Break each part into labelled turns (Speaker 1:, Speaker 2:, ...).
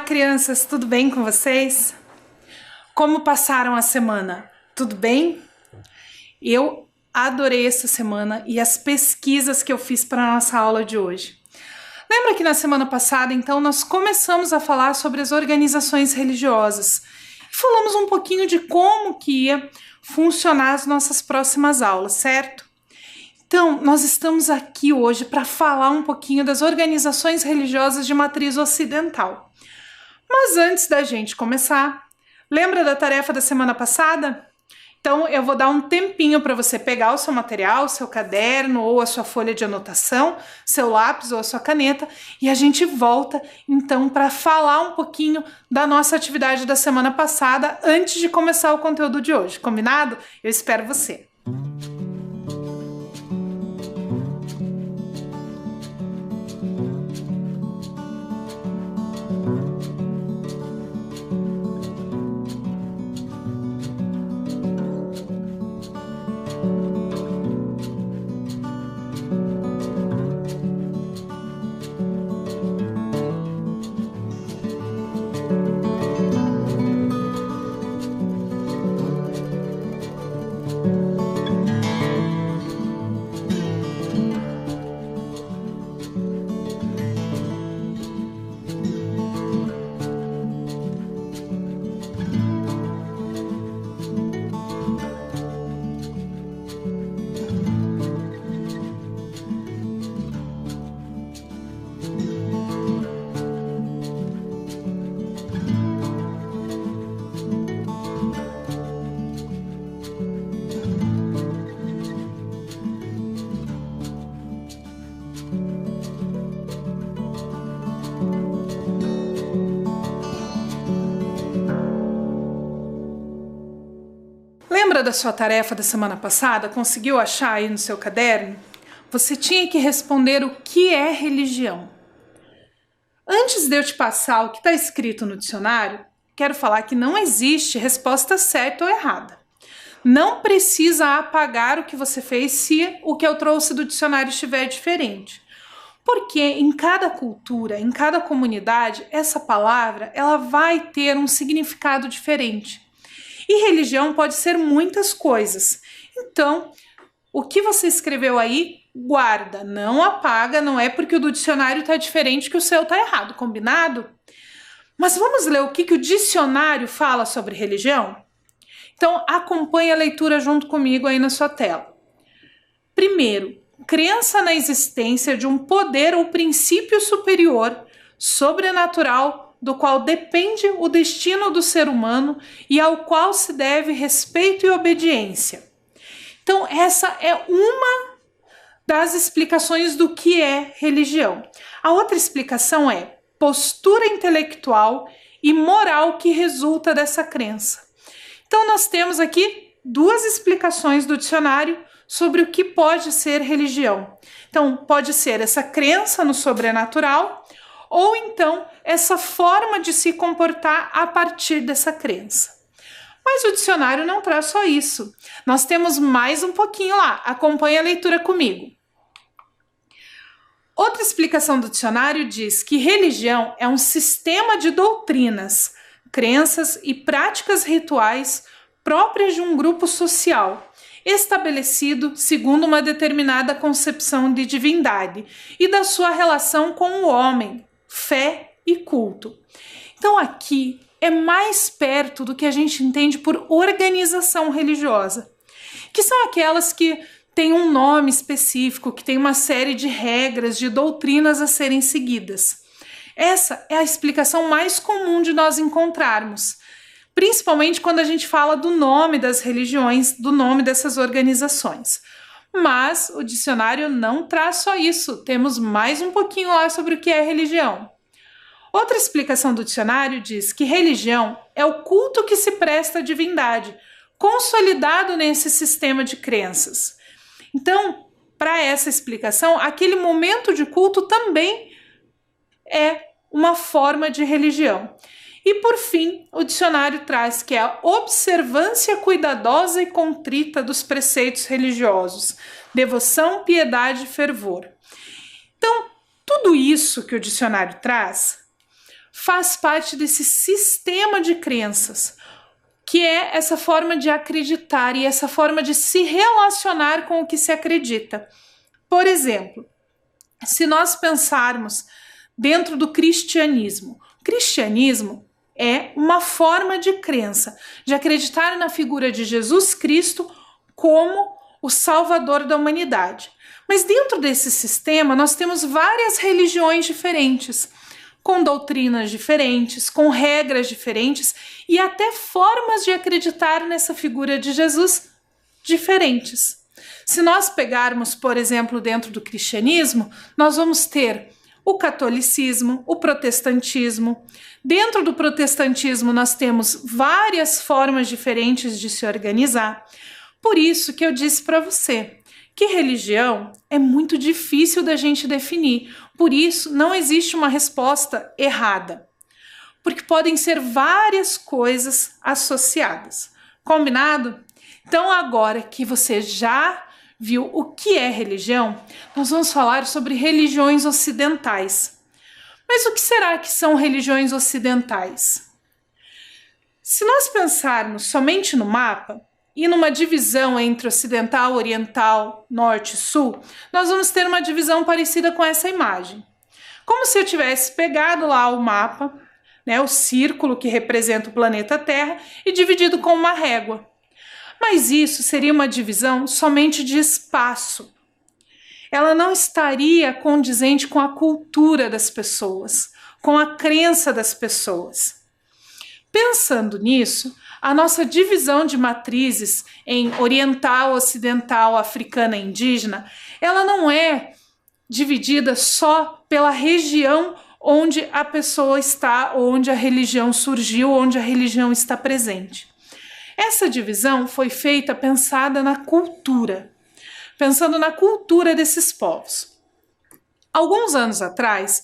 Speaker 1: crianças, tudo bem com vocês? Como passaram a semana? Tudo bem? Eu adorei essa semana e as pesquisas que eu fiz para a nossa aula de hoje. Lembra que na semana passada, então, nós começamos a falar sobre as organizações religiosas e falamos um pouquinho de como que ia funcionar as nossas próximas aulas, certo? Então, nós estamos aqui hoje para falar um pouquinho das organizações religiosas de matriz ocidental. Mas antes da gente começar, lembra da tarefa da semana passada? Então, eu vou dar um tempinho para você pegar o seu material, o seu caderno ou a sua folha de anotação, seu lápis ou a sua caneta, e a gente volta, então, para falar um pouquinho da nossa atividade da semana passada antes de começar o conteúdo de hoje. Combinado? Eu espero você! Lembra da sua tarefa da semana passada? Conseguiu achar aí no seu caderno? Você tinha que responder o que é religião. Antes de eu te passar o que está escrito no dicionário, quero falar que não existe resposta certa ou errada. Não precisa apagar o que você fez se o que eu trouxe do dicionário estiver diferente. Porque em cada cultura, em cada comunidade, essa palavra ela vai ter um significado diferente. E religião pode ser muitas coisas. Então, o que você escreveu aí, guarda, não apaga, não é porque o do dicionário está diferente que o seu está errado, combinado? Mas vamos ler o que o dicionário fala sobre religião? Então, acompanhe a leitura junto comigo aí na sua tela. Primeiro, crença na existência de um poder ou princípio superior, sobrenatural, do qual depende o destino do ser humano e ao qual se deve respeito e obediência. Então, essa é uma das explicações do que é religião. A outra explicação é postura intelectual e moral que resulta dessa crença. Então, nós temos aqui duas explicações do dicionário sobre o que pode ser religião. Então, pode ser essa crença no sobrenatural, ou então essa forma de se comportar a partir dessa crença. Mas o dicionário não traz só isso. Nós temos mais um pouquinho lá. Acompanhe a leitura comigo. Outra explicação do dicionário diz que religião é um sistema de doutrinas, crenças e práticas rituais próprias de um grupo social, estabelecido segundo uma determinada concepção de divindade e da sua relação com o homem, fé e culto. Então aqui é mais perto do que a gente entende por organização religiosa, que são aquelas que têm um nome específico, que tem uma série de regras, de doutrinas a serem seguidas. Essa é a explicação mais comum de nós encontrarmos, principalmente quando a gente fala do nome das religiões, do nome dessas organizações. Mas o dicionário não traz só isso, temos mais um pouquinho lá sobre o que é religião. Outra explicação do dicionário diz que religião é o culto que se presta à divindade, consolidado nesse sistema de crenças. Então, para essa explicação, aquele momento de culto também é uma forma de religião. E por fim, o dicionário traz que é a observância cuidadosa e contrita dos preceitos religiosos, devoção, piedade e fervor. Então, tudo isso que o dicionário traz faz parte desse sistema de crenças, que é essa forma de acreditar e essa forma de se relacionar com o que se acredita. Por exemplo, se nós pensarmos dentro do cristianismo, o cristianismo é uma forma de crença, de acreditar na figura de Jesus Cristo como o Salvador da humanidade. Mas dentro desse sistema nós temos várias religiões diferentes, com doutrinas diferentes, com regras diferentes e até formas de acreditar nessa figura de Jesus diferentes. Se nós pegarmos, por exemplo, dentro do cristianismo, nós vamos ter o catolicismo, o protestantismo. Dentro do protestantismo nós temos várias formas diferentes de se organizar. Por isso que eu disse para você que religião é muito difícil da gente definir. Por isso não existe uma resposta errada, porque podem ser várias coisas associadas. Combinado? Então agora que você já viu o que é religião, nós vamos falar sobre religiões ocidentais. Mas o que será que são religiões ocidentais? Se nós pensarmos somente no mapa e numa divisão entre ocidental, oriental, norte e sul, nós vamos ter uma divisão parecida com essa imagem. Como se eu tivesse pegado lá o mapa, né, o círculo que representa o planeta Terra, e dividido com uma régua. Mas isso seria uma divisão somente de espaço. Ela não estaria condizente com a cultura das pessoas, com a crença das pessoas. Pensando nisso, a nossa divisão de matrizes em oriental, ocidental, africana e indígena, ela não é dividida só pela região onde a pessoa está, onde a religião surgiu, onde a religião está presente. Essa divisão foi feita pensada na cultura, pensando na cultura desses povos. Alguns anos atrás,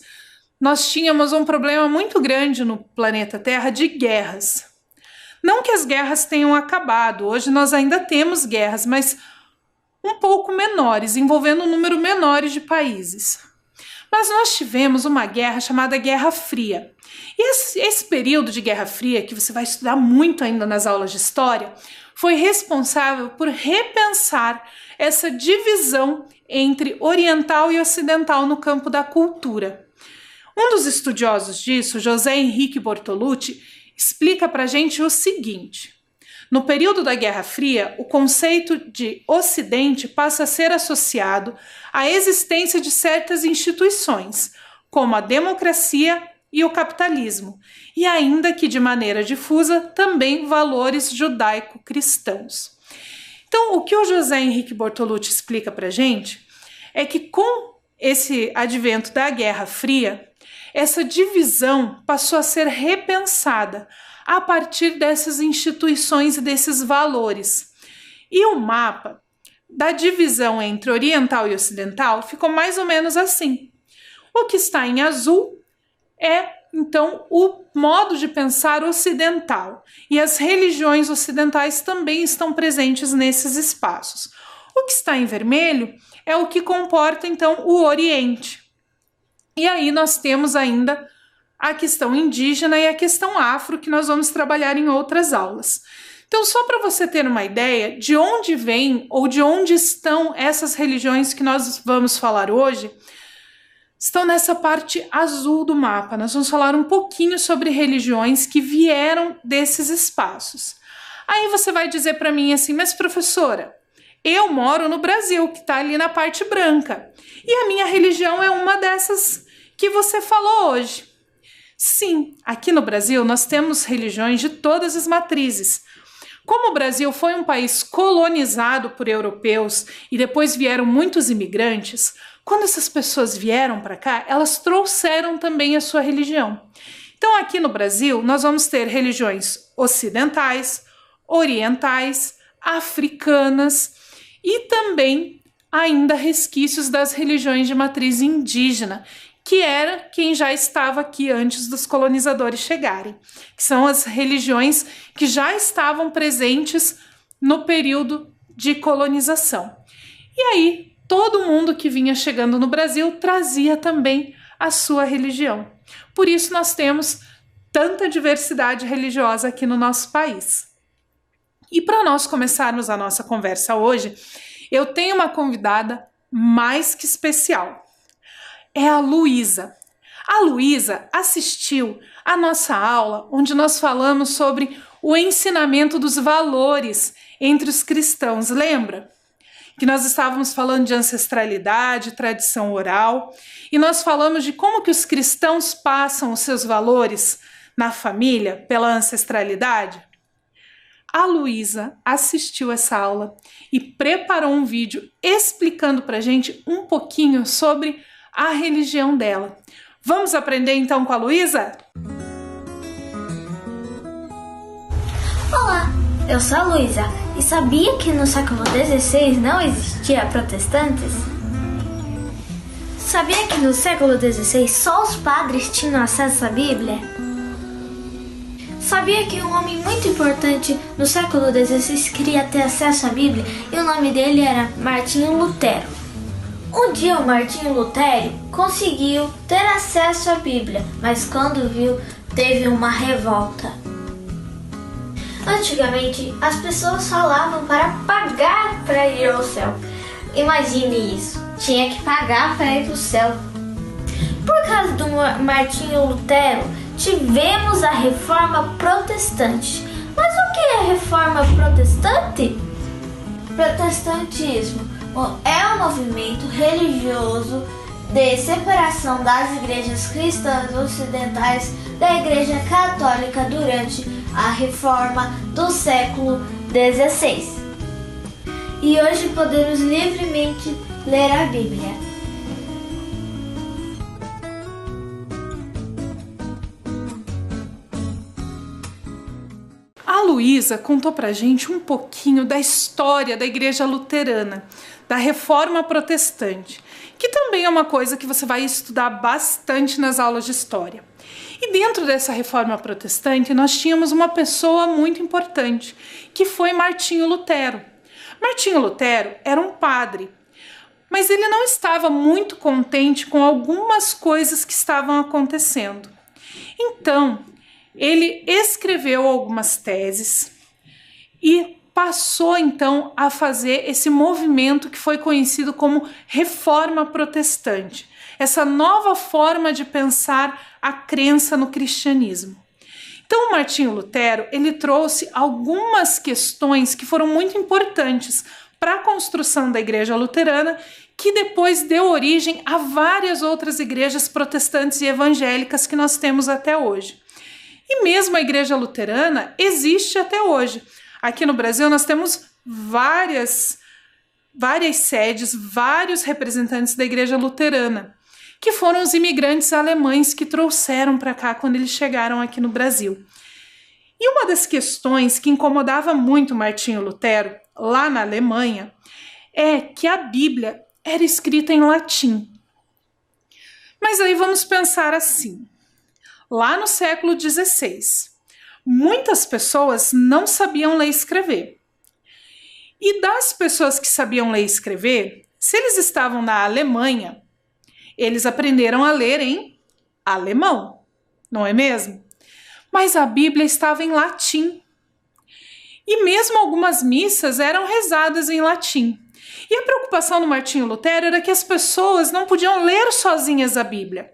Speaker 1: nós tínhamos um problema muito grande no planeta Terra de guerras. Não que as guerras tenham acabado, hoje nós ainda temos guerras, mas um pouco menores, envolvendo um número menor de países. Mas nós tivemos uma guerra chamada Guerra Fria. E esse período de Guerra Fria, que você vai estudar muito ainda nas aulas de história, foi responsável por repensar essa divisão entre oriental e ocidental no campo da cultura. Um dos estudiosos disso, José Henrique Bortolucci, explica para a gente o seguinte: no período da Guerra Fria, o conceito de Ocidente passa a ser associado à existência de certas instituições, como a democracia e o capitalismo, e ainda que de maneira difusa, também valores judaico-cristãos. Então, o que o José Henrique Bortolucci explica para a gente é que com esse advento da Guerra Fria, essa divisão passou a ser repensada a partir dessas instituições e desses valores. E o mapa da divisão entre oriental e ocidental ficou mais ou menos assim. O que está em azul é, então, o modo de pensar ocidental. E as religiões ocidentais também estão presentes nesses espaços. O que está em vermelho é o que comporta, então, o Oriente. E aí nós temos ainda a questão indígena e a questão afro, que nós vamos trabalhar em outras aulas. Então, só para você ter uma ideia de onde vem ou de onde estão essas religiões que nós vamos falar hoje, estão nessa parte azul do mapa. Nós vamos falar um pouquinho sobre religiões que vieram desses espaços. Aí você vai dizer para mim assim, mas professora, eu moro no Brasil, que está ali na parte branca, e a minha religião é uma dessas que você falou hoje. Sim, aqui no Brasil nós temos religiões de todas as matrizes. Como o Brasil foi um país colonizado por europeus e depois vieram muitos imigrantes, quando essas pessoas vieram para cá, elas trouxeram também a sua religião. Então aqui no Brasil nós vamos ter religiões ocidentais, orientais, africanas e também ainda resquícios das religiões de matriz indígena, que era quem já estava aqui antes dos colonizadores chegarem, que são as religiões que já estavam presentes no período de colonização. E aí, todo mundo que vinha chegando no Brasil trazia também a sua religião. Por isso nós temos tanta diversidade religiosa aqui no nosso país. E para nós começarmos a nossa conversa hoje, eu tenho uma convidada mais que especial. É a Luísa. A Luísa assistiu a nossa aula onde nós falamos sobre o ensinamento dos valores entre os cristãos, lembra? Que nós estávamos falando de ancestralidade, tradição oral, e nós falamos de como que os cristãos passam os seus valores na família pela ancestralidade. A Luísa assistiu essa aula e preparou um vídeo explicando pra gente um pouquinho sobre a religião dela. Vamos aprender então com a Luísa?
Speaker 2: Olá, eu sou a Luísa e sabia que no século XVI não existia protestantes? Sabia que no século XVI só os padres tinham acesso à Bíblia? Sabia que um homem muito importante no século XVI queria ter acesso à Bíblia e o nome dele era Martinho Lutero? Um dia o Martinho Lutero conseguiu ter acesso à Bíblia, mas quando viu, teve uma revolta. Antigamente, as pessoas falavam para pagar para ir ao céu. Imagine isso, tinha que pagar para ir para o céu. Por causa do Martinho Lutero, tivemos a Reforma Protestante. Mas o que é Reforma Protestante? Protestantismo é um movimento religioso de separação das igrejas cristãs ocidentais da Igreja Católica durante a Reforma do século XVI. E hoje podemos livremente ler a Bíblia.
Speaker 1: A Luísa contou pra gente um pouquinho da história da Igreja Luterana, da Reforma Protestante, que também é uma coisa que você vai estudar bastante nas aulas de história. E dentro dessa Reforma Protestante, nós tínhamos uma pessoa muito importante, que foi Martinho Lutero. Martinho Lutero era um padre, mas ele não estava muito contente com algumas coisas que estavam acontecendo. Então, ele escreveu algumas teses e passou então a fazer esse movimento que foi conhecido como Reforma Protestante, essa nova forma de pensar a crença no cristianismo. Então, o Martinho Lutero, ele trouxe algumas questões que foram muito importantes para a construção da Igreja Luterana, que depois deu origem a várias outras igrejas protestantes e evangélicas que nós temos até hoje. E mesmo a Igreja Luterana existe até hoje. Aqui no Brasil nós temos várias sedes, vários representantes da Igreja Luterana, que foram os imigrantes alemães que trouxeram para cá quando eles chegaram aqui no Brasil. E uma das questões que incomodava muito Martinho Lutero, lá na Alemanha, é que a Bíblia era escrita em latim. Mas aí vamos pensar assim. Lá no século XVI, muitas pessoas não sabiam ler e escrever. E das pessoas que sabiam ler e escrever, se eles estavam na Alemanha, eles aprenderam a ler em alemão, não é mesmo? Mas a Bíblia estava em latim. E mesmo algumas missas eram rezadas em latim. E a preocupação do Martinho Lutero era que as pessoas não podiam ler sozinhas a Bíblia.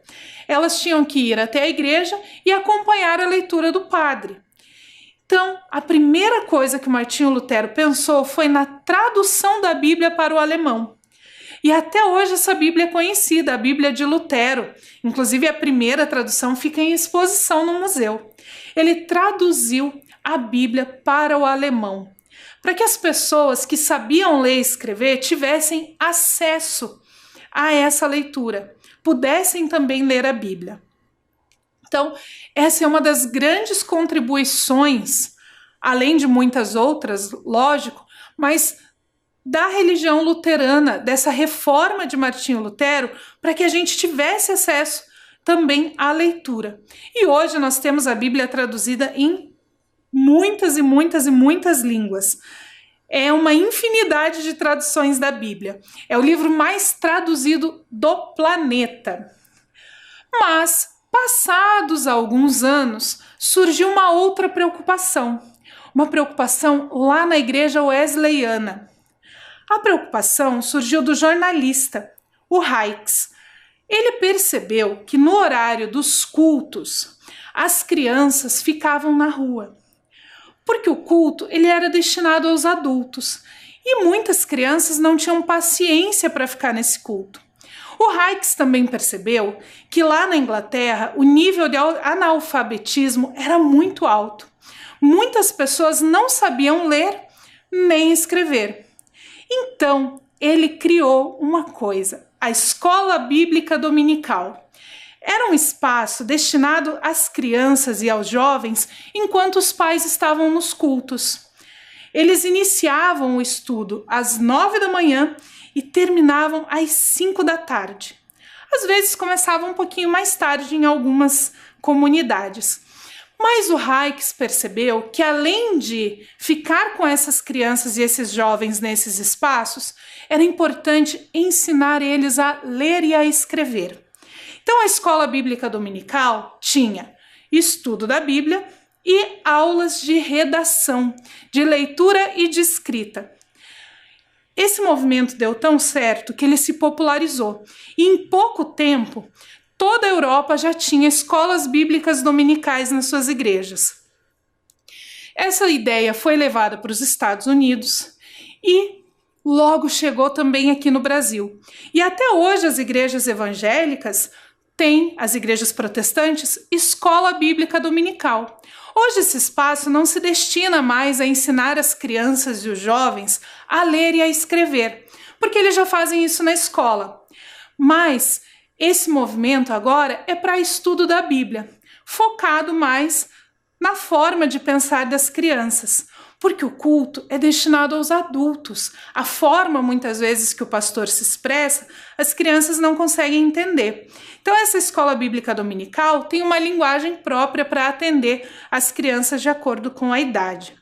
Speaker 1: Elas tinham que ir até a igreja e acompanhar a leitura do padre. Então, a primeira coisa que o Martinho Lutero pensou foi na tradução da Bíblia para o alemão. E até hoje essa Bíblia é conhecida, a Bíblia de Lutero. Inclusive a primeira tradução fica em exposição no museu. Ele traduziu a Bíblia para o alemão, para que as pessoas que sabiam ler e escrever tivessem acesso a essa leitura, pudessem também ler a Bíblia. Então, essa é uma das grandes contribuições, além de muitas outras, lógico, mas da religião luterana, dessa reforma de Martinho Lutero, para que a gente tivesse acesso também à leitura. E hoje nós temos a Bíblia traduzida em muitas e muitas e muitas línguas. É uma infinidade de traduções da Bíblia. É o livro mais traduzido do planeta. Mas Passados alguns anos, surgiu uma outra preocupação. Uma preocupação lá na igreja wesleyana. A preocupação surgiu do jornalista, o Hykes. Ele percebeu que no horário dos cultos, as crianças ficavam na rua. Porque o culto ele era destinado aos adultos e muitas crianças não tinham paciência para ficar nesse culto. O Hykes também percebeu que lá na Inglaterra o nível de analfabetismo era muito alto. Muitas pessoas não sabiam ler nem escrever. Então, ele criou uma coisa, a Escola Bíblica Dominical. Era um espaço destinado às crianças e aos jovens enquanto os pais estavam nos cultos. Eles iniciavam o estudo às 9 da manhã e terminavam às 5 da tarde. Às vezes começavam um pouquinho mais tarde em algumas comunidades. Mas o Hykes percebeu que além de ficar com essas crianças e esses jovens nesses espaços, era importante ensinar eles a ler e a escrever. Então a Escola Bíblica Dominical tinha estudo da Bíblia e aulas de redação, de leitura e de escrita. Esse movimento deu tão certo que ele se popularizou e em pouco tempo toda a Europa já tinha escolas bíblicas dominicais nas suas igrejas. Essa ideia foi levada para os Estados Unidos e logo chegou também aqui no Brasil. E até hoje as igrejas evangélicas têm, as igrejas protestantes, escola bíblica dominical. Hoje esse espaço não se destina mais a ensinar as crianças e os jovens a ler e a escrever, porque eles já fazem isso na escola. Mas esse movimento agora é para estudo da Bíblia, focado mais na forma de pensar das crianças, porque o culto é destinado aos adultos. A forma, muitas vezes, que o pastor se expressa, as crianças não conseguem entender. Então, essa escola bíblica dominical tem uma linguagem própria para atender as crianças de acordo com a idade.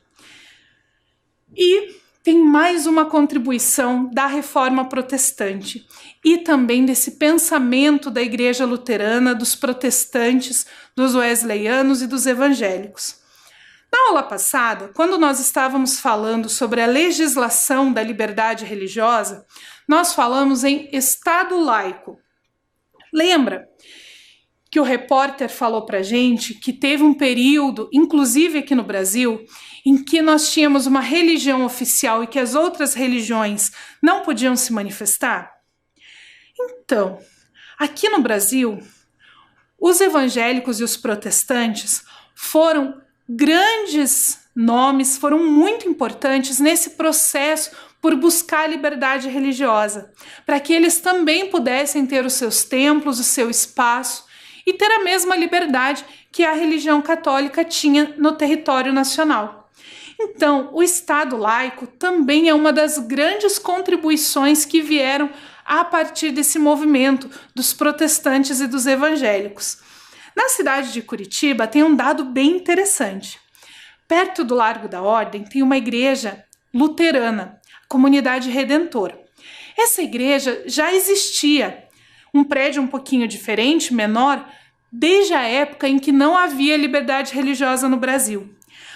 Speaker 1: E tem mais uma contribuição da reforma protestante e também desse pensamento da igreja luterana, dos protestantes, dos wesleyanos e dos evangélicos. Na aula passada, quando nós estávamos falando sobre a legislação da liberdade religiosa, nós falamos em Estado laico. Lembra que o repórter falou pra gente que teve um período, inclusive aqui no Brasil, em que nós tínhamos uma religião oficial e que as outras religiões não podiam se manifestar? Então, aqui no Brasil, os evangélicos e os protestantes foram grandes nomes, foram muito importantes nesse processo por buscar a liberdade religiosa, para que eles também pudessem ter os seus templos, o seu espaço e ter a mesma liberdade que a religião católica tinha no território nacional. Então, o Estado laico também é uma das grandes contribuições que vieram a partir desse movimento dos protestantes e dos evangélicos. Na cidade de Curitiba tem um dado bem interessante. Perto do Largo da Ordem tem uma igreja luterana, a Comunidade Redentor. Essa igreja já existia, um prédio um pouquinho diferente, menor, desde a época em que não havia liberdade religiosa no Brasil.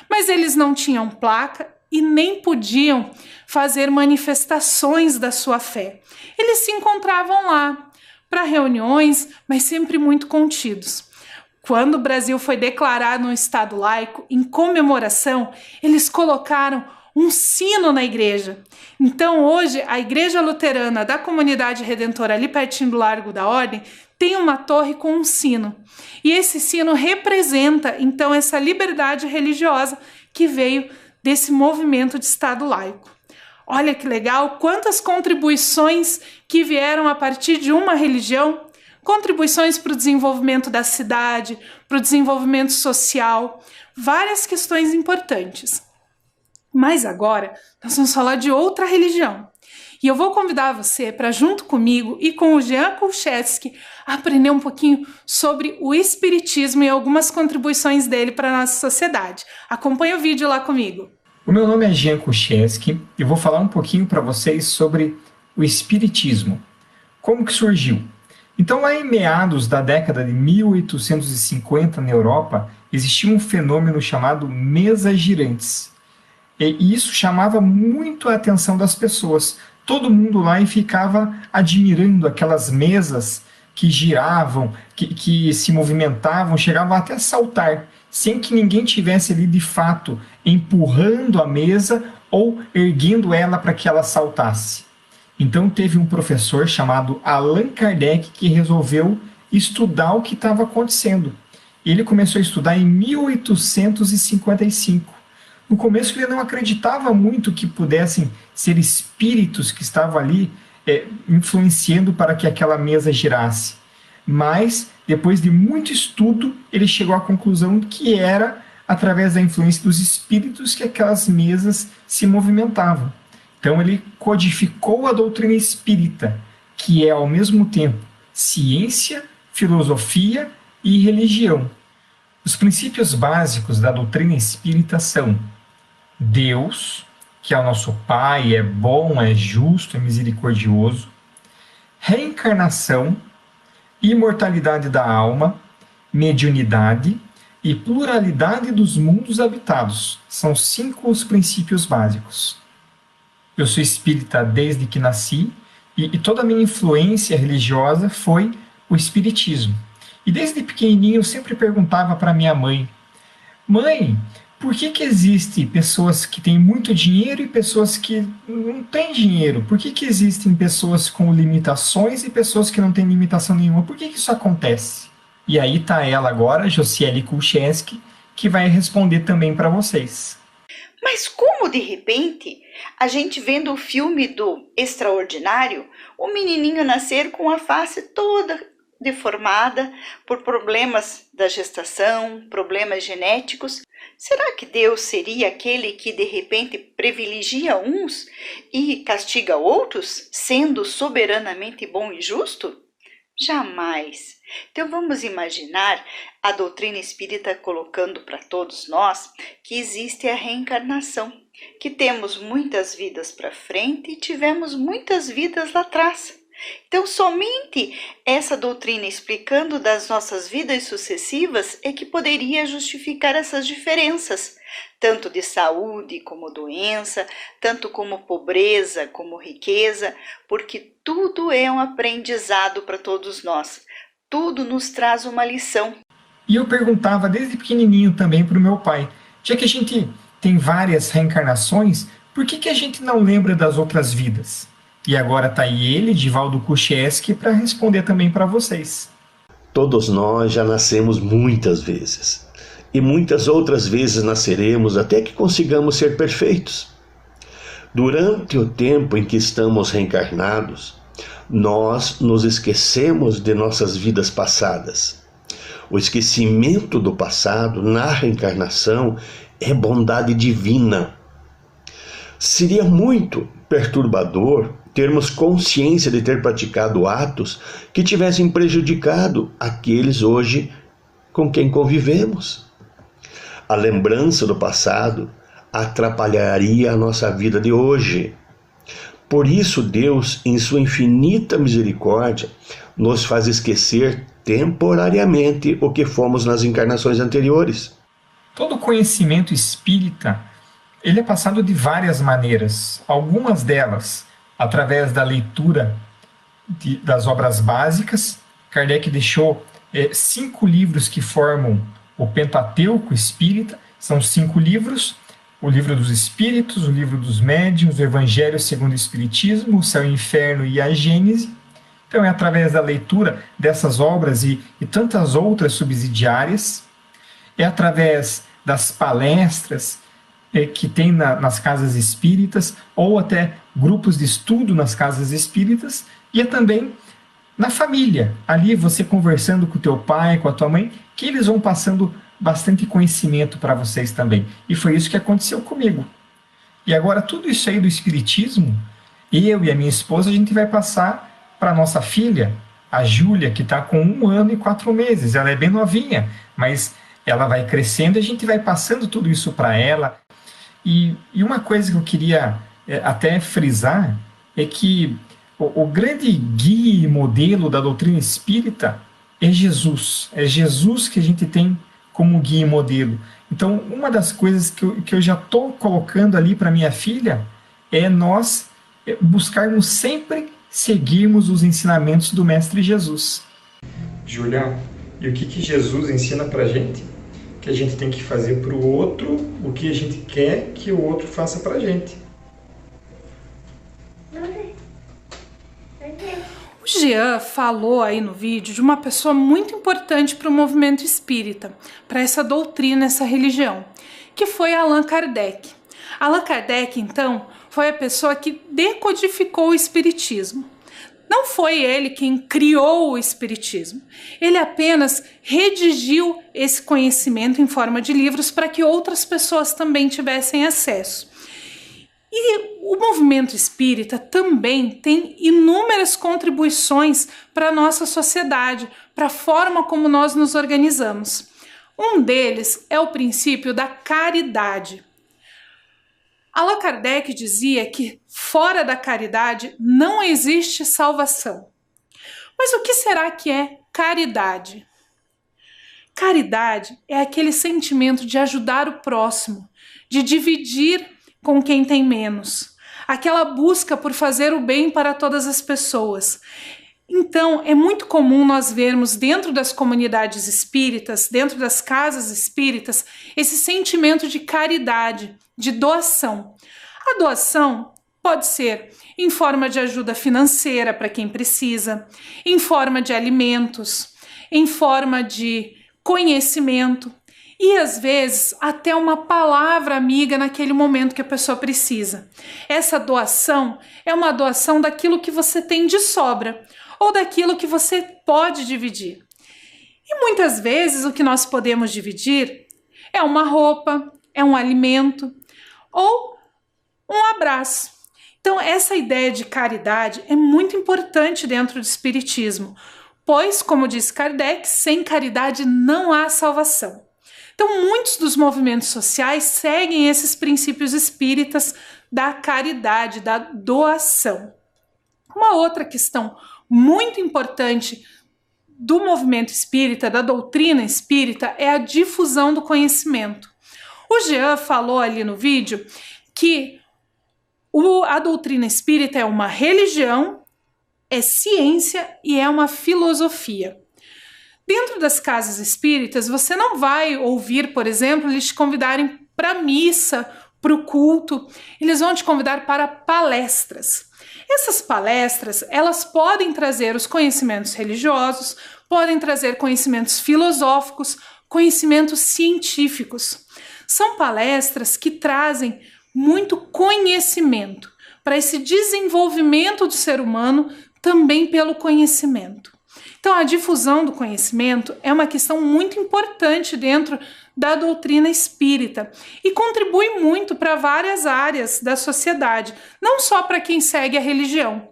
Speaker 1: Mas eles não tinham placa e nem podiam fazer manifestações da sua fé. Eles se encontravam lá para reuniões, mas sempre muito contidos. Quando o Brasil foi declarado um Estado laico, em comemoração, eles colocaram um sino na igreja. Então, hoje, a Igreja Luterana da Comunidade Redentora, ali pertinho do Largo da Ordem, tem uma torre com um sino. E esse sino representa, então, essa liberdade religiosa que veio desse movimento de Estado laico. Olha que legal, quantas contribuições que vieram a partir de uma religião, contribuições para o desenvolvimento da cidade, para o desenvolvimento social, várias questões importantes. Mas agora nós vamos falar de outra religião. E eu vou convidar você para, junto comigo e com o Jean Kulcheski, aprender um pouquinho sobre o Espiritismo e algumas contribuições dele para a nossa sociedade. Acompanhe o vídeo lá comigo.
Speaker 3: O meu nome é Jean Kulcheski e vou falar um pouquinho para vocês sobre o Espiritismo. Como que surgiu? Então, lá em meados da década de 1850, na Europa, existia um fenômeno chamado mesas girantes. E isso chamava muito a atenção das pessoas. Todo mundo lá ficava admirando aquelas mesas que giravam, que se movimentavam, chegavam até a saltar, sem que ninguém tivesse ali de fato empurrando a mesa ou erguendo ela para que ela saltasse. Então teve um professor chamado Allan Kardec que resolveu estudar o que estava acontecendo. Ele começou a estudar em 1855. No começo ele não acreditava muito que pudessem ser espíritos que estavam ali influenciando para que aquela mesa girasse. Mas, depois de muito estudo, ele chegou à conclusão que era através da influência dos espíritos que aquelas mesas se movimentavam. Então ele codificou a doutrina espírita, que é ao mesmo tempo ciência, filosofia e religião. Os princípios básicos da doutrina espírita são Deus, que é o nosso Pai, é bom, é justo, é misericordioso, reencarnação, imortalidade da alma, mediunidade e pluralidade dos mundos habitados. São 5 os princípios básicos. Eu sou espírita desde que nasci e toda a minha influência religiosa foi o espiritismo. E desde pequenininho eu sempre perguntava para minha mãe: mãe, por que existem pessoas que têm muito dinheiro e pessoas que não têm dinheiro? Por que existem pessoas com limitações e pessoas que não têm limitação nenhuma? Por que isso acontece? E aí está ela agora, Josiele Kulcheski, que vai responder também para vocês.
Speaker 4: Mas como de repente, a gente vendo o filme do Extraordinário, o menininho nascer com a face toda deformada por problemas da gestação, problemas genéticos, será que Deus seria aquele que de repente privilegia uns e castiga outros, sendo soberanamente bom e justo? Jamais. Então vamos imaginar a doutrina espírita colocando para todos nós que existe a reencarnação, que temos muitas vidas para frente e tivemos muitas vidas lá atrás. Então somente essa doutrina explicando das nossas vidas sucessivas é que poderia justificar essas diferenças, tanto de saúde como doença, tanto como pobreza como riqueza, porque tudo é um aprendizado para todos nós. Tudo nos traz uma lição.
Speaker 3: E eu perguntava desde pequenininho também para o meu pai, já que a gente tem várias reencarnações, por que a gente não lembra das outras vidas? E agora está aí ele, Divaldo Kulcheski, para responder também para vocês.
Speaker 5: Todos nós já nascemos muitas vezes. E muitas outras vezes nasceremos até que consigamos ser perfeitos. Durante o tempo em que estamos reencarnados, nós nos esquecemos de nossas vidas passadas. O esquecimento do passado na reencarnação é bondade divina. Seria muito perturbador termos consciência de ter praticado atos que tivessem prejudicado aqueles hoje com quem convivemos. A lembrança do passado atrapalharia a nossa vida de hoje. Por isso, Deus, em sua infinita misericórdia, nos faz esquecer temporariamente o que fomos nas encarnações anteriores.
Speaker 3: Todo conhecimento espírita, ele é passado de várias maneiras. Algumas delas, através da leitura das obras básicas. Kardec deixou 5 livros que formam o Pentateuco Espírita. São 5 livros: o Livro dos Espíritos, o Livro dos Médiuns, o Evangelho segundo o Espiritismo, o Céu e o Inferno e a Gênese. Então é através da leitura dessas obras e tantas outras subsidiárias, é através das palestras que tem nas casas espíritas, ou até grupos de estudo nas casas espíritas, e é também na família, ali você conversando com o teu pai, com a tua mãe, que eles vão passando bastante conhecimento para vocês também. E foi isso que aconteceu comigo. E agora tudo isso aí do espiritismo, eu e a minha esposa, a gente vai passar para nossa filha, a Júlia, que está com 1 ano e 4 meses. Ela é bem novinha, mas ela vai crescendo e a gente vai passando tudo isso para ela. E uma coisa que eu queria até frisar é que O grande guia e modelo da doutrina espírita é Jesus. É Jesus que a gente tem como guia e modelo. Então, uma das coisas que eu já estou colocando ali para minha filha é nós buscarmos sempre seguirmos os ensinamentos do Mestre Jesus. Julião, e o que Jesus ensina para a gente? Que a gente tem que fazer para o outro o que a gente quer que o outro faça para a gente.
Speaker 1: O Jean falou aí no vídeo de uma pessoa muito importante para o movimento espírita, para essa doutrina, essa religião, que foi Allan Kardec. Allan Kardec, então, foi a pessoa que decodificou o espiritismo. Não foi ele quem criou o espiritismo. Ele apenas redigiu esse conhecimento em forma de livros para que outras pessoas também tivessem acesso. E o movimento espírita também tem inúmeras contribuições para a nossa sociedade, para a forma como nós nos organizamos. Um deles é o princípio da caridade. Allan Kardec dizia que fora da caridade não existe salvação. Mas o que será que é caridade? Caridade é aquele sentimento de ajudar o próximo, de dividir com quem tem menos, aquela busca por fazer o bem para todas as pessoas. Então, é muito comum nós vermos dentro das comunidades espíritas, dentro das casas espíritas, esse sentimento de caridade, de doação. A doação pode ser em forma de ajuda financeira para quem precisa, em forma de alimentos, em forma de conhecimento e, às vezes, até uma palavra amiga naquele momento que a pessoa precisa. Essa doação é uma doação daquilo que você tem de sobra ou daquilo que você pode dividir. E muitas vezes o que nós podemos dividir é uma roupa, é um alimento ou um abraço. Então, essa ideia de caridade é muito importante dentro do espiritismo, pois, como disse Kardec, sem caridade não há salvação. Então, muitos dos movimentos sociais seguem esses princípios espíritas da caridade, da doação. Uma outra questão muito importante do movimento espírita, da doutrina espírita, é a difusão do conhecimento. O Jean falou ali no vídeo que a doutrina espírita é uma religião, é ciência e é uma filosofia. Dentro das casas espíritas, você não vai ouvir, por exemplo, eles te convidarem para a missa, para o culto. Eles vão te convidar para palestras. Essas palestras, elas podem trazer os conhecimentos religiosos, podem trazer conhecimentos filosóficos, conhecimentos científicos. São palestras que trazem muito conhecimento para esse desenvolvimento do ser humano também pelo conhecimento. Então, a difusão do conhecimento é uma questão muito importante dentro da doutrina espírita e contribui muito para várias áreas da sociedade, não só para quem segue a religião.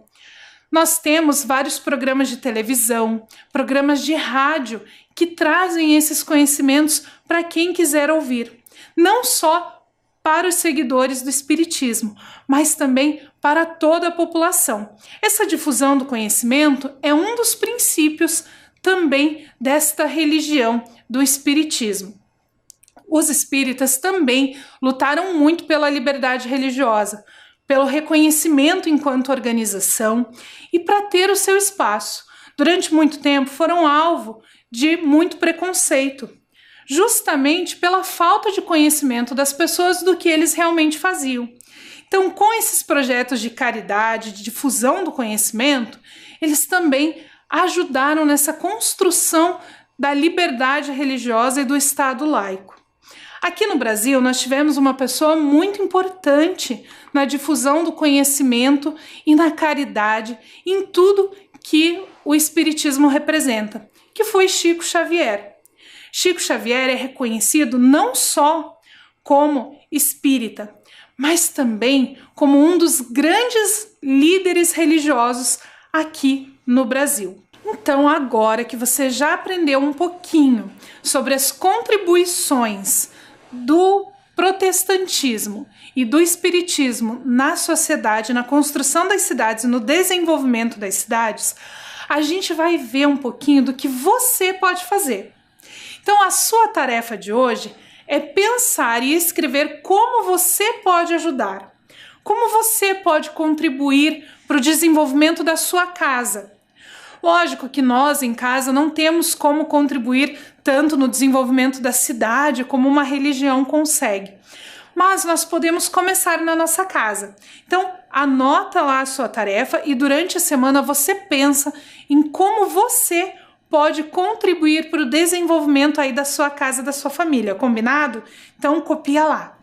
Speaker 1: Nós temos vários programas de televisão, programas de rádio que trazem esses conhecimentos para quem quiser ouvir, não só para os seguidores do espiritismo, mas também para toda a população. Essa difusão do conhecimento é um dos princípios também desta religião do espiritismo. Os espíritas também lutaram muito pela liberdade religiosa, pelo reconhecimento enquanto organização e para ter o seu espaço. Durante muito tempo foram alvo de muito preconceito, justamente pela falta de conhecimento das pessoas do que eles realmente faziam. Então, com esses projetos de caridade, de difusão do conhecimento, eles também ajudaram nessa construção da liberdade religiosa e do Estado laico. Aqui no Brasil, nós tivemos uma pessoa muito importante na difusão do conhecimento e na caridade, em tudo que o espiritismo representa, que foi Chico Xavier. Chico Xavier é reconhecido não só como espírita, mas também como um dos grandes líderes religiosos aqui no Brasil. Então, agora que você já aprendeu um pouquinho sobre as contribuições do protetor protestantismo e do espiritismo na sociedade, na construção das cidades e no desenvolvimento das cidades, a gente vai ver um pouquinho do que você pode fazer. Então, a sua tarefa de hoje é pensar e escrever como você pode ajudar, como você pode contribuir para o desenvolvimento da sua casa. Lógico que nós em casa não temos como contribuir tanto no desenvolvimento da cidade como uma religião consegue, mas nós podemos começar na nossa casa. Então, anota lá a sua tarefa e durante a semana você pensa em como você pode contribuir para o desenvolvimento aí da sua casa, da sua família, combinado? Então, copia lá.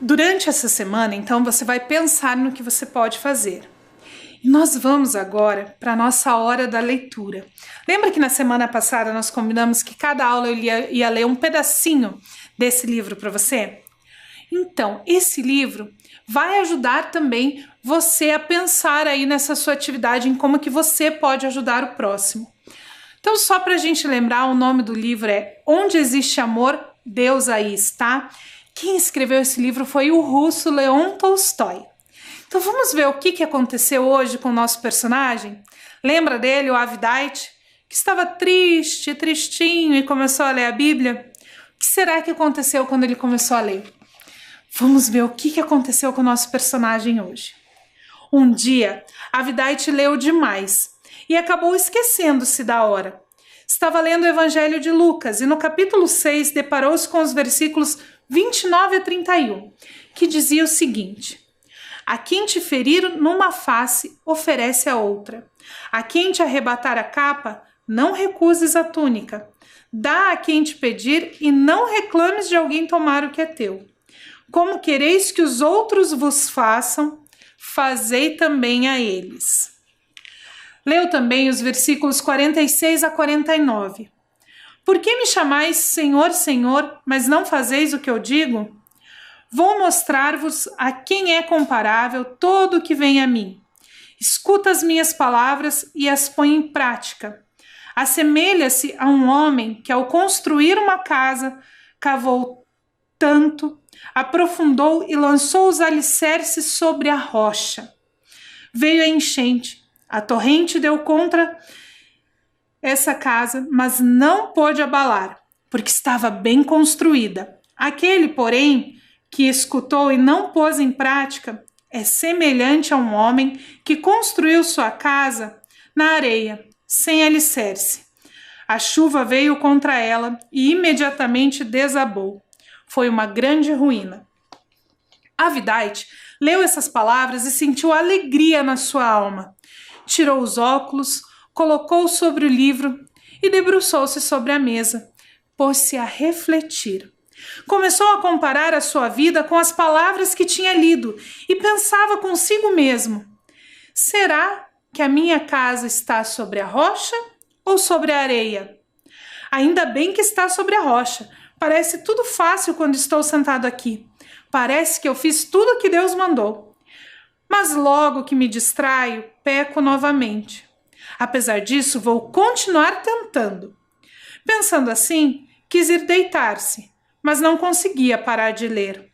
Speaker 1: Durante essa semana, então, você vai pensar no que você pode fazer. E nós vamos agora para a nossa hora da leitura. Lembra que na semana passada nós combinamos que cada aula eu ia ler um pedacinho desse livro para você? Então, esse livro vai ajudar também você a pensar aí nessa sua atividade, em como que você pode ajudar o próximo. Então, só para a gente lembrar, o nome do livro é Onde Existe Amor, Deus Aí Está. Quem escreveu esse livro foi o russo Leon Tolstói. Então vamos ver o que aconteceu hoje com o nosso personagem? Lembra dele, o Avidite, que estava triste, tristinho e começou a ler a Bíblia? O que será que aconteceu quando ele começou a ler? Vamos ver o que aconteceu com o nosso personagem hoje. Um dia, Avidite leu demais e acabou esquecendo-se da hora. Estava lendo o Evangelho de Lucas e no capítulo 6 deparou-se com os versículos 29 a 31, que dizia o seguinte: a quem te ferir numa face, oferece a outra. A quem te arrebatar a capa, não recuses a túnica. Dá a quem te pedir e não reclames de alguém tomar o que é teu. Como quereis que os outros vos façam, fazei também a eles. Leu também os versículos 46 a 49. Por que me chamais Senhor, Senhor, mas não fazeis o que eu digo? Vou mostrar-vos a quem é comparável todo o que vem a mim. Escuta as minhas palavras e as põe em prática. Assemelha-se a um homem que, ao construir uma casa, cavou tanto, aprofundou e lançou os alicerces sobre a rocha. Veio a enchente, a torrente deu contra essa casa, mas não pôde abalar, porque estava bem construída. Aquele, porém, que escutou e não pôs em prática, é semelhante a um homem que construiu sua casa na areia, sem alicerce. A chuva veio contra ela e imediatamente desabou. Foi uma grande ruína. Avidite leu essas palavras e sentiu alegria na sua alma. Tirou os óculos, colocou sobre o livro e debruçou-se sobre a mesa. Pôs-se a refletir. Começou a comparar a sua vida com as palavras que tinha lido e pensava consigo mesmo: será que a minha casa está sobre a rocha ou sobre a areia? Ainda bem que está sobre a rocha. Parece tudo fácil quando estou sentado aqui. Parece que eu fiz tudo o que Deus mandou. Mas logo que me distraio, peco novamente. Apesar disso, vou continuar tentando. Pensando assim, quis ir deitar-se, mas não conseguia parar de ler.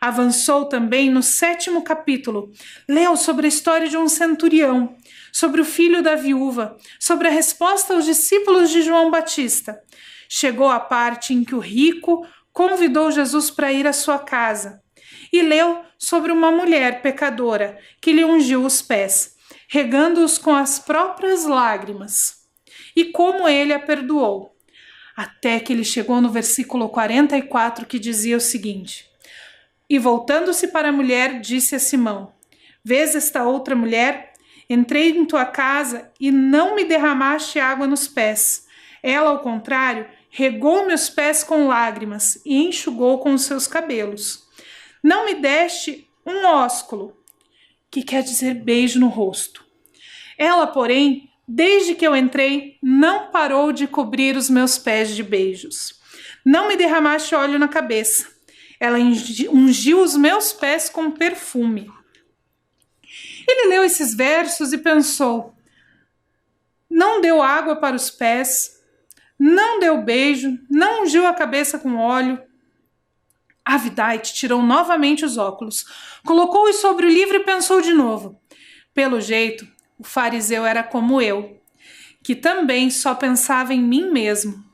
Speaker 1: Avançou também no 7º capítulo. Leu sobre a história de um centurião, sobre o filho da viúva, sobre a resposta aos discípulos de João Batista. Chegou à parte em que o rico convidou Jesus para ir à sua casa e leu sobre uma mulher pecadora que lhe ungiu os pés, regando-os com as próprias lágrimas, e como ele a perdoou. Até que ele chegou no versículo 44, que dizia o seguinte: e voltando-se para a mulher, disse a Simão: vês esta outra mulher? Entrei em tua casa e não me derramaste água nos pés. Ela, ao contrário, regou meus pés com lágrimas e enxugou com os seus cabelos. Não me deste um ósculo, que quer dizer beijo no rosto. Ela, porém, desde que eu entrei, não parou de cobrir os meus pés de beijos. Não me derramaste óleo na cabeça. Ela ungiu os meus pés com perfume. Ele leu esses versos e pensou: não deu água para os pés, não deu beijo, não ungiu a cabeça com óleo. Avidite tirou novamente os óculos, colocou-os sobre o livro e pensou de novo. Pelo jeito, o fariseu era como eu, que também só pensava em mim mesmo.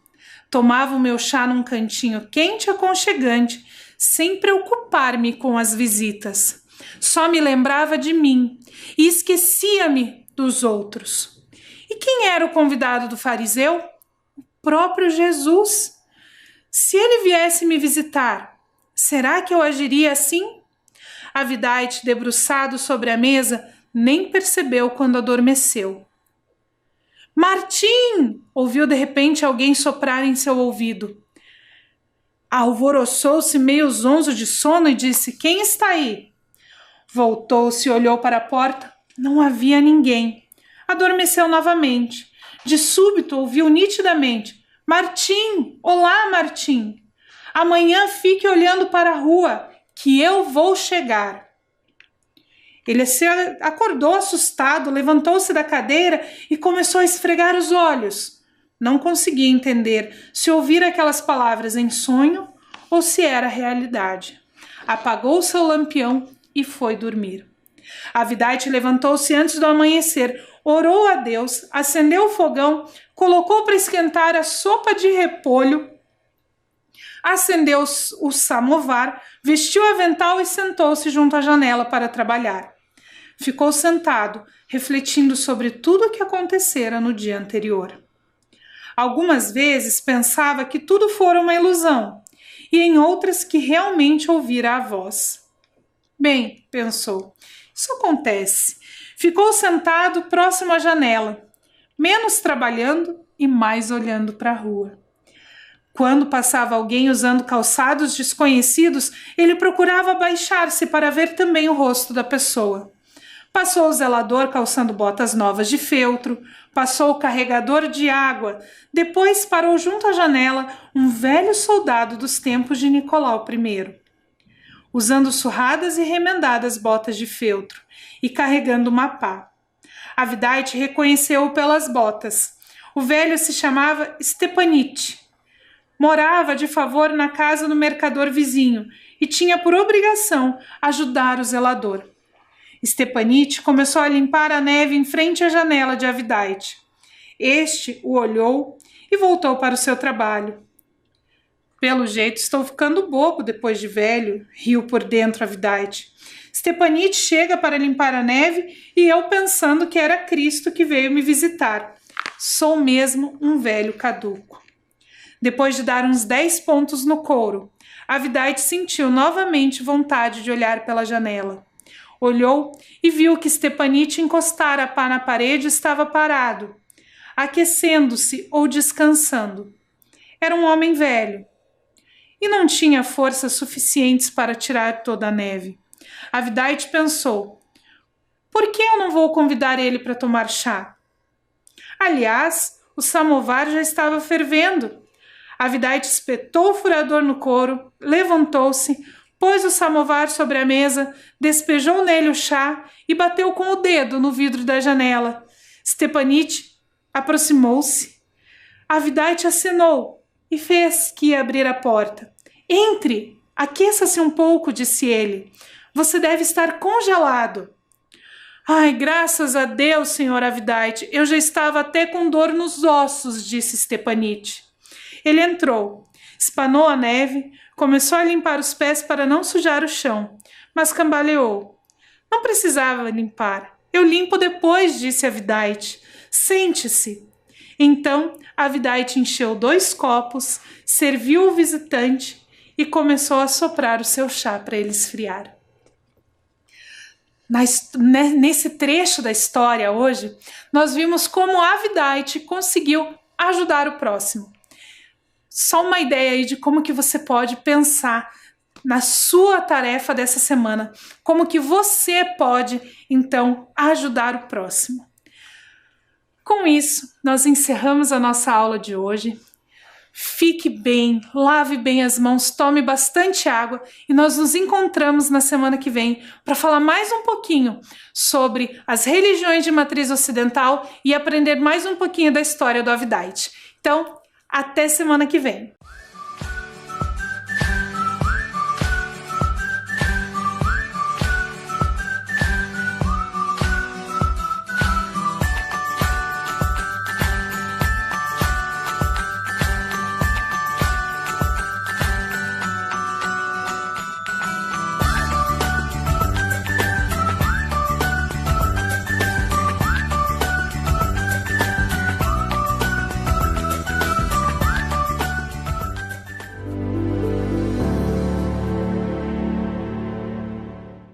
Speaker 1: Tomava o meu chá num cantinho quente e aconchegante, sem preocupar-me com as visitas. Só me lembrava de mim e esquecia-me dos outros. E quem era o convidado do fariseu? O próprio Jesus. Se ele viesse me visitar, será que eu agiria assim? Avidite, debruçado sobre a mesa, nem percebeu quando adormeceu. Martim! Ouviu de repente alguém soprar em seu ouvido. Alvoroçou-se meio zonzo de sono e disse: quem está aí? Voltou-se e olhou para a porta. Não havia ninguém. Adormeceu novamente. De súbito ouviu nitidamente: Martim! Olá, Martim! Amanhã fique olhando para a rua, que eu vou chegar. Ele se acordou assustado, levantou-se da cadeira e começou a esfregar os olhos. Não conseguia entender se ouvira aquelas palavras em sonho ou se era realidade. Apagou seu lampião e foi dormir. Avidite levantou-se antes do amanhecer, orou a Deus, acendeu o fogão, colocou para esquentar a sopa de repolho, acendeu o samovar, vestiu o avental e sentou-se junto à janela para trabalhar. Ficou sentado, refletindo sobre tudo o que acontecera no dia anterior. Algumas vezes pensava que tudo fora uma ilusão, e em outras que realmente ouvira a voz. Bem, pensou, isso acontece. Ficou sentado próximo à janela, menos trabalhando e mais olhando para a rua. Quando passava alguém usando calçados desconhecidos, ele procurava abaixar-se para ver também o rosto da pessoa. Passou o zelador calçando botas novas de feltro, passou o carregador de água, depois parou junto à janela um velho soldado dos tempos de Nicolau I, usando surradas e remendadas botas de feltro e carregando uma pá. Avidite reconheceu-o pelas botas. O velho se chamava Stepanite. Morava de favor na casa do mercador vizinho e tinha por obrigação ajudar o zelador. Stepanite começou a limpar a neve em frente à janela de Avidite. Este o olhou e voltou para o seu trabalho. Pelo jeito estou ficando bobo depois de velho, riu por dentro Avidite. Stepanite chega para limpar a neve e eu pensando que era Cristo que veio me visitar. Sou mesmo um velho caduco. Depois de dar uns 10 pontos no couro, Avidite sentiu novamente vontade de olhar pela janela. Olhou e viu que Stepanite encostara a pá na parede e estava parado, aquecendo-se ou descansando. Era um homem velho e não tinha forças suficientes para tirar toda a neve. Avidite pensou: por que eu não vou convidar ele para tomar chá? Aliás, o samovar já estava fervendo. Avidite espetou o furador no couro, levantou-se, pôs o samovar sobre a mesa, despejou nele o chá e bateu com o dedo no vidro da janela. Stepanite aproximou-se. Avidite acenou e fez que ia abrir a porta. Entre, aqueça-se um pouco, disse ele. Você deve estar congelado. Ai, graças a Deus, senhor Avidite, eu já estava até com dor nos ossos, disse Stepanite. Ele entrou, espanou a neve, começou a limpar os pés para não sujar o chão, mas cambaleou. Não precisava limpar. Eu limpo depois, disse Avidite. Sente-se. Então, Avidite encheu 2 copos, serviu o visitante e começou a soprar o seu chá para ele esfriar. Nesse trecho da história hoje, nós vimos como Avidite conseguiu ajudar o próximo. Só uma ideia aí de como que você pode pensar na sua tarefa dessa semana, como que você pode, então, ajudar o próximo. Com isso, nós encerramos a nossa aula de hoje. Fique bem, lave bem as mãos, tome bastante água e nós nos encontramos na semana que vem para falar mais um pouquinho sobre as religiões de matriz ocidental e aprender mais um pouquinho da história do Avidite. Então, até semana que vem.